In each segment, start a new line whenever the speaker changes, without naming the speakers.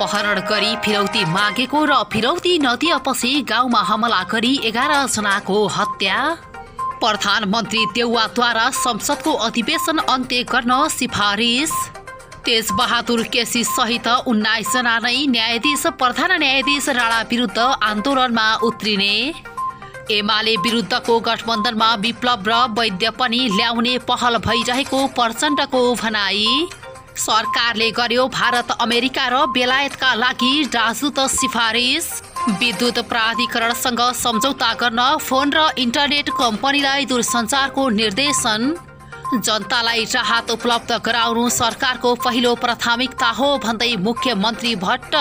अपहरण गरी फिरौती मागेको र फिरौती नदिएपछि गाउँमा हमला गरी 11 जनाको हत्या। प्रधानमन्त्री देउवाद्वारा संसदको अधिवेशन अन्त्य गर्न सिफारिस। तेजबहादुर केसी सहित 19 जना नै न्यायाधीश प्रधान न्यायाधीश राणा विरुद्ध आन्दोलनमा उत्रिने। एमाले विरुद्धको गठबन्धनमा विप्लव र वैद्य पनि ल्याउने पहल भइरहेको प्रचण्डको भनाई। सरकारले गर्यो भारत अमेरिका र बेलायतका लागि राजदूत सिफारिस। विद्युत प्राधिकरणसँग सम्झौता गर्न फोन र इन्टरनेट कम्पनीलाई दूरसञ्चारको निर्देशन। जनतालाई राहत उपलब्ध गराउनु सरकारको पहिलो प्राथमिकता हो भन्दै मुख्यमन्त्री भट्ट।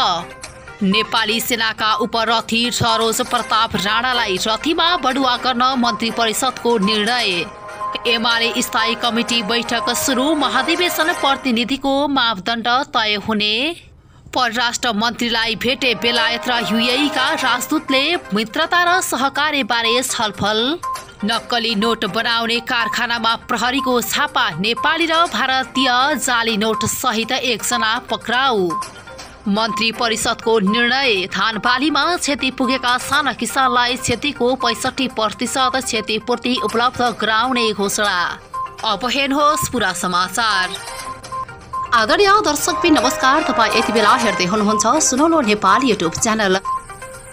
नेपाली सेनाका उपरथी सरोज प्रताप राणालाई रथीमा बढुवा गर्न मन्त्री परिषदको निर्णय। एमाले स्थायी कमिटी बैठक सुरु, महाधिवेशन प्रतिनिधिको मापदण्ड तय हुने। परराष्ट्र मन्त्रीलाई भेटे बेलायत र युएई का राजदूतले मित्रता र सहकार्यबारे छलफल। नक्कली नोट बनाउने कारखानामा प्रहरीको छापा, नेपाली र भारतीय जाली नोट सहित 1 जना पक्राउ। मन्त्री परिषदको निर्णय, धान बालीमा क्षति पुगेका साना किसानलाई क्षतिको 65% क्षतिपूर्ति उपलब्ध गराउने घोषणा। अब हेर्नुहोस् पुरा समाचार। आदरणीय दर्शकबिन नमस्कार, तपाईँ यति बेला हेर्दै हुनुहुन्छ सुनौलो नेपाल युट्युब च्यानल।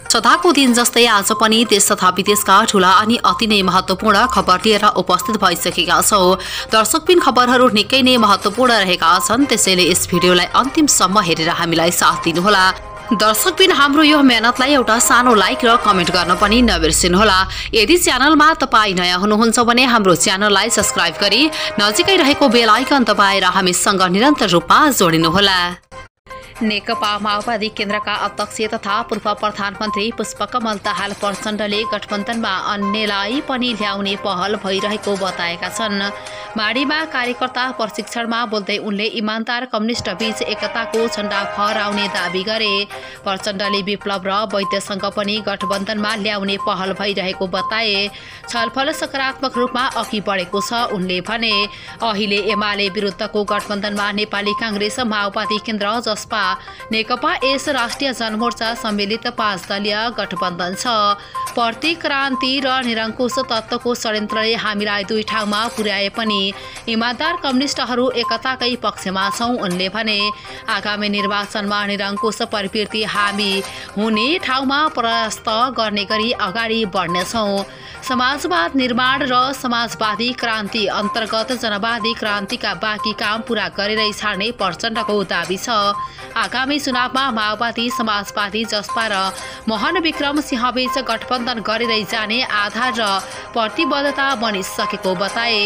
सदाको दिन जस्तै आज पनि देश तथा विदेशका ठूला अनि अति नै महत्त्वपूर्ण खबर लिएर उपस्थित भइसकेका छौं। दर्शकबिन खबरहरू निकै नै महत्त्वपूर्ण रहेका छन्, त्यसैले यस भिडियोलाई अन्तिमसम्म हेरेर हामीलाई साथ दिनुहोला। दर्शकबिन हाम्रो यो मेहनतलाई एउटा सानो लाइक र कमेन्ट गर्न पनि नबिर्सिनुहोला। यदि च्यानलमा तपाईँ नयाँ हुनुहुन्छ भने हाम्रो च्यानललाई सब्स्क्राइब गरी नजिकै रहेको बेल आइकन दबाएर हामीसँग निरन्तर रूपमा जोडिनुहोला। नेकपा माओवादी केन्द्रका अध्यक्ष तथा पूर्व प्रधानमन्त्री पुष्पकमल दाहाल प्रचण्डले गठबन्धनमा अन्यलाई पनि ल्याउने पहल भइरहेको बताएका छन्। माडीमा कार्यकर्ता प्रशिक्षणमा बोल्दै उनले इमानदार कम्युनिस्ट बीच एकताको झण्डा फहराउने दाबी गरे। प्रचण्डले विप्लव र वैद्यसँग पनि गठबन्धनमा ल्याउने पहल भइरहेको बताए। छलफल सकारात्मक रूपमा अघि बढेको छ उनले भने। अहिले एमाले विरुद्धको गठबन्धनमा नेपाली कांग्रेस, माओवादी केन्द्र, जसपा, नेकपा एस, राष्ट्रिय जनमोर्चा सम्मिलित 5 दलीय गठबन्धन छ। प्रतिक्रान्ति र निरङ्कुश तत्त्वको षड्यन्त्रले हामीलाई 2 ठाउँमा पुर्याए पनि इमानदार कम्युनिस्टहरू एकताकै पक्षमा छौं उनले भने। आगामी निर्वाचनमा निरङ्कुश प्रवृत्ति हामी हुने ठाउँमा परास्त गर्ने गरी अगाडि बढ्नेछौं। समाजवाद निर्माण र समाजवादी क्रान्ति अन्तर्गत जनवादी क्रान्तिका बाँकी काम पूरा गरेरै छाड्ने प्रचण्डको दाबी छ। आगामी चुनावमा माओवादी, समाजवादी, जसपा र मोहन विक्रम सिंहबीच गठबन्धन गरेरै जाने आधार र प्रतिबद्धता बनिसकेको बताए।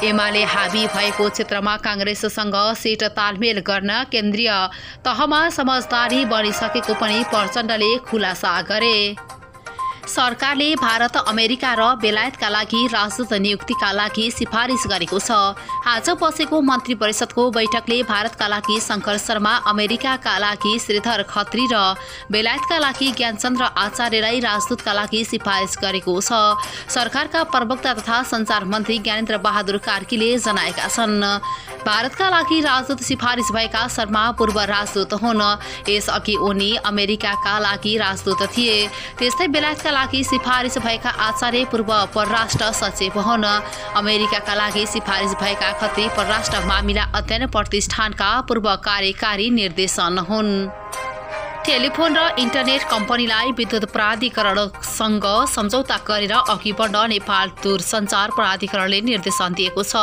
एमाले हावी भएको क्षेत्रमा कांग्रेससँग सीट तालमेल गर्न केन्द्रीय तहमा समझदारी बनिसकेको पनि प्रचण्डले खुलासा गरे। सरकारले भारत अमेरिका र बेलायतका लागि राजदूत नियुक्तिका लागि सिफारिस गरेको छ। आज बसेको मन्त्री परिषदको बैठकले भारतका लागि शङ्कर शर्मा, अमेरिकाका लागि श्रीधर खत्री र बेलायतका लागि ज्ञानचन्द्र आचार्यलाई राजदूतका लागि सिफारिस गरेको छ। सरकारका प्रवक्ता तथा सञ्चार मन्त्री ज्ञानेन्द्र बहादुर कार्कीले जनाएका छन्। भारतका लागि राजदूत सिफारिस भएका शर्मा पूर्व राजदूत हुन्। यसअघि उनी अमेरिकाका लागि राजदूत थिए। त्यस्तै बेलायतका लागि सिफारिस भएका आचार्य पूर्व परराष्ट्र सचिव हुन्। अमेरिकाका लागि सिफारिस भएका खत्री परराष्ट्र मामिला अध्ययन प्रतिष्ठानका पूर्व कार्यकारी निर्देशन हुन्। टेलिफोन र इन्टरनेट कम्पनीलाई विद्युत प्राधिकरणसँग सम्झौता गरेर अघि बढ्न नेपाल दूरसञ्चार प्राधिकरणले निर्देशन दिएको छ।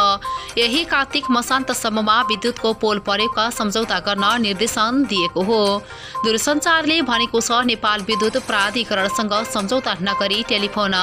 यही कार्तिक मसान्तसम्ममा विद्युतको पोल प्रयोगका सम्झौता गर्न निर्देशन दिएको हो। दूरसञ्चारले भनेको छ नेपाल विद्युत प्राधिकरणसँग सम्झौता नगरी टेलिफोन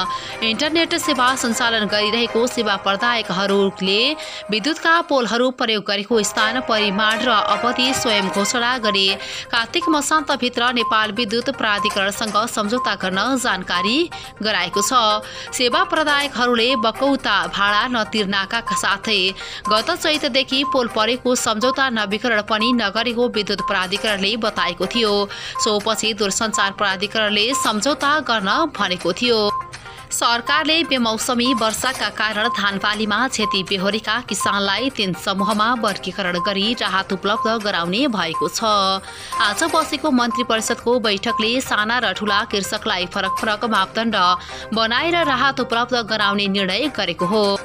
इन्टरनेट सेवा सञ्चालन गरिरहेको सेवा प्रदायकहरूले विद्युतका पोलहरू प्रयोग गरेको स्थान, परिमाण र अवधि स्वयं घोषणा गरे। कार्तिक मसान्त भित्र नेपाल विद्युत प्राधिकरणसँग सम्झौता गर्न जानकारी गराएको छ। सेवा प्रदायकहरूले बकौता भाडा नतिर्नाका साथै गत चैतदेखि पोल परेको सम्झौता नवीकरण पनि नगरेको विद्युत प्राधिकरणले बताएको थियो। सोपछि दूरसञ्चार प्राधिकरणले सम्झौता गर्न भनेको थियो। सरकारले बेमौसमी वर्षाका कारण धानबालीमा क्षति बेहोरेका किसानलाई 3 समूहमा वर्गीकरण गरी राहत उपलब्ध गराउने भएको छ। आज बसेको मन्त्री परिषदको बैठकले साना र ठूला कृषकलाई फरक मापदण्ड बनाएर राहत उपलब्ध गराउने निर्णय गरेको हो।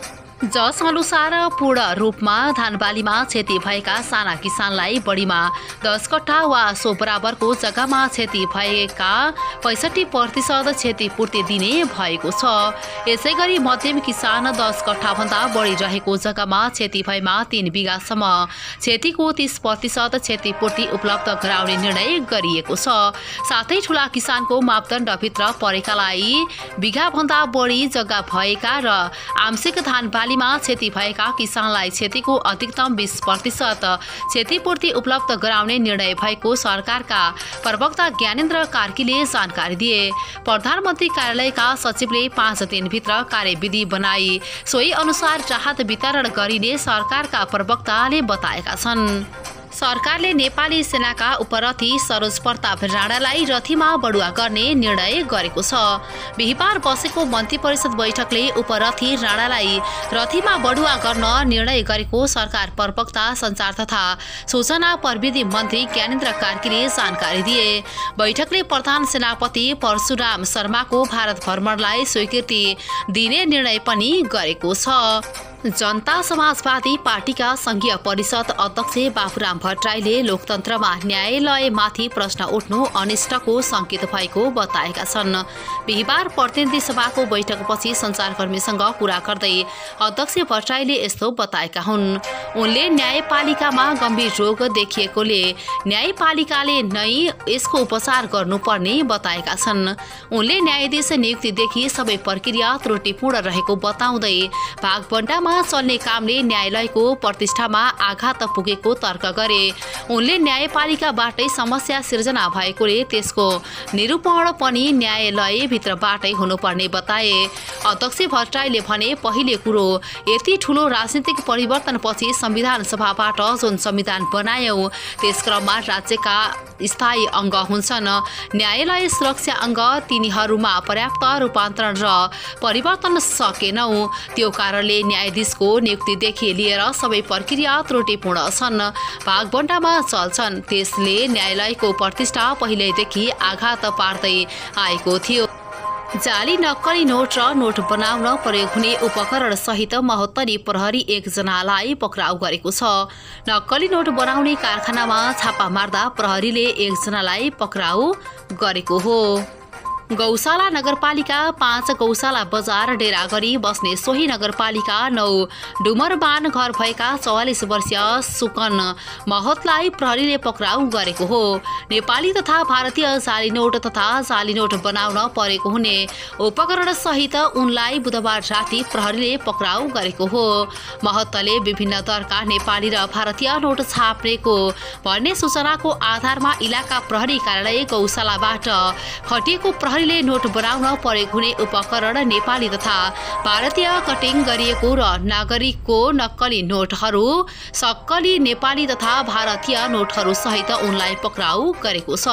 जस अनुसार पूर्ण रूपमा धानबालीमा क्षति भएका साना किसानलाई बढीमा 10 कट्ठा वा सो बराबरको जग्गामा क्षति भएका 65% क्षतिपूर्ति दिने भएको छ। यसैगरी मध्यम किसान 10 कट्ठाभन्दा बढी रहेको जग्गामा क्षति भएमा 3 बिघासम्म क्षतिको 30% क्षतिपूर्ति उपलब्ध गराउने निर्णय गरिएको छ। साथै ठूला किसानको मापदण्डभित्र परेकालाई बिघाभन्दा बढी जग्गा भएका र आंशिक धानबाली क्षति भएका किसानलाई क्षतिको अधिकतम 20% क्षतिपूर्ति उपलब्ध गराउने निर्णय भएको सरकारका प्रवक्ता ज्ञानेन्द्र कार्कीले जानकारी दिए। प्रधानमन्त्री कार्यालयका सचिवले 5 दिनभित्र कार्यविधि बनाई सोही अनुसार राहत वितरण गरिने सरकारका प्रवक्ताले बताएका छन्। सरकारले नेपाली सेनाका उपरथी सरोज प्रताप राणालाई रथीमा बढुवा गर्ने निर्णय गरेको छ। बिहिबार बसेको मन्त्री परिषद बैठकले उपरथी राणालाई रथीमा बढुवा गर्न निर्णय गरेको सरकार प्रवक्ता सञ्चार तथा सूचना प्रविधि मन्त्री ज्ञानेन्द्र कार्कीले जानकारी दिए। बैठकले प्रधान सेनापति परशुराम शर्माको भारत भ्रमणलाई स्वीकृति दिने निर्णय पनि गरेको छ। जनता समाजवादी पार्टीका संघीय परिषद अध्यक्ष बाबुराम भट्टराईले लोकतन्त्रमा न्यायालयमाथि प्रश्न उठ्नु अनिष्टको संकेत भएको बताएका छन्। बिहिबार प्रतिनिधि सभाको बैठकपछि सञ्चारकर्मीसँग कुरा गर्दै अध्यक्ष भट्टराईले यस्तो बताएका हुन्। उनले न्यायपालिकामा गम्भीर रोग देखिएकोले न्यायपालिकाले नै यसको उपचार गर्नुपर्ने बताएका छन्। उनले न्यायाधीश नियुक्तिदेखि सबै प्रक्रिया त्रुटिपूर्ण रहेको बताउँदै भागबण्डामा चल्ने कामले न्यायालयको प्रतिष्ठामा आघात पुगेको तर्क गरे। उनले न्यायपालिकाबाटै समस्या सिर्जना भएकोले त्यसको निरूपण पनि न्यायालयभित्रबाटै हुनुपर्ने बताए। अध्यक्ष भट्टराईले भने पहिले कुरो यति ठूलो राजनीतिक परिवर्तनपछि संविधान सभाबाट जुन संविधान बनायौं त्यसक्रममा राज्यका स्थायी अङ्ग हुन्छन्। न्यायालय सुरक्षा अङ्ग तिनीहरूमा पर्याप्त रूपान्तरण र परिवर्तन सकेनौं। त्यो कारणले न्यायाधीशको नियुक्तिदेखि लिएर सबै प्रक्रिया त्रुटिपूर्ण छन्, भागबण्डामा चल्छन्। त्यसले न्यायालयको प्रतिष्ठा पहिलेदेखि आघात पार्दै आएको थियो। जाली नक्कली नोट र नोट बनाउन प्रयोग हुने उपकरण सहित महोत्तरी प्रहरी 1 जनालाई पक्राउ गरेको छ। नक्कली नोट बनाउने कारखानामा छापा मार्दा प्रहरीले 1 जनालाई पक्राउ गरेको हो। गौशाला नगरपालिका 5 गौशाला बजार डेरा गरी बस्ने सोही नगरपालिका 9 डुमरबान घर भएका 44 वर्षीय सुकन महतलाई प्रहरीले पक्राउ गरेको हो। नेपाली तथा भारतीय जाली नोट तथा जाली नोट बनाउन परेको हुने उपकरण सहित उनलाई बुधबार राति प्रहरीले पक्राउ गरेको हो। महतले विभिन्न दरका नेपाली र भारतीय नोट छापेको भन्ने सूचनाको आधारमा इलाका प्रहरी कार्यालय गौशालाबाट खटिएको प्रहरीले नोट बनाउन प्रयोग हुने उपकरण नेपाली तथा भारतीय कटिङ गरिएको र नागरिकको नक्कली नोटहरू सक्कली नेपाली तथा भारतीय नोटहरू सहित उनलाई पक्राउ गरेको छ।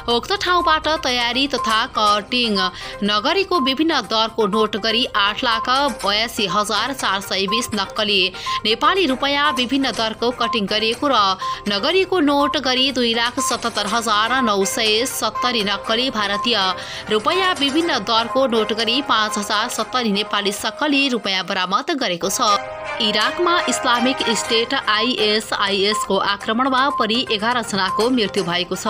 उक्त ठाउँबाट तयारी तथा कटिङ नगरीको विभिन्न दरको नोट गरी 8,82,420 नक्कली नेपाली रुपैयाँ विभिन्न दरको कटिङ गरिएको र नगरीको नोट गरी 2,77,970 नक्कली भारतीय रुपैयाँ विभिन्न दरको नोट गरी 5,070 नेपाली सक्कली रुपैयाँ बरामद गरेको छ। इराकमा इस्लामिक स्टेट ISIS को आक्रमणमा परि 11 जनाको मृत्यु भएको छ।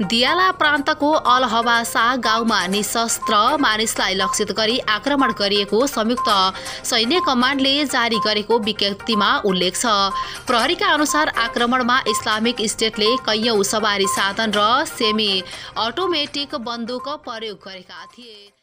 दियाला प्रान्तको अल हवासा गाउँमा निशस्त्र मानिसलाई लक्षित गरी आक्रमण गरिएको संयुक्त सैन्य कमान्डले जारी गरेको विज्ञप्तिमा उल्लेख छ। प्रहरीका अनुसार आक्रमणमा इस्लामिक स्टेटले कैयौं सवारी साधन र सेमी अटोमेटिक बन्दुक प्रयोग गरेका थिए।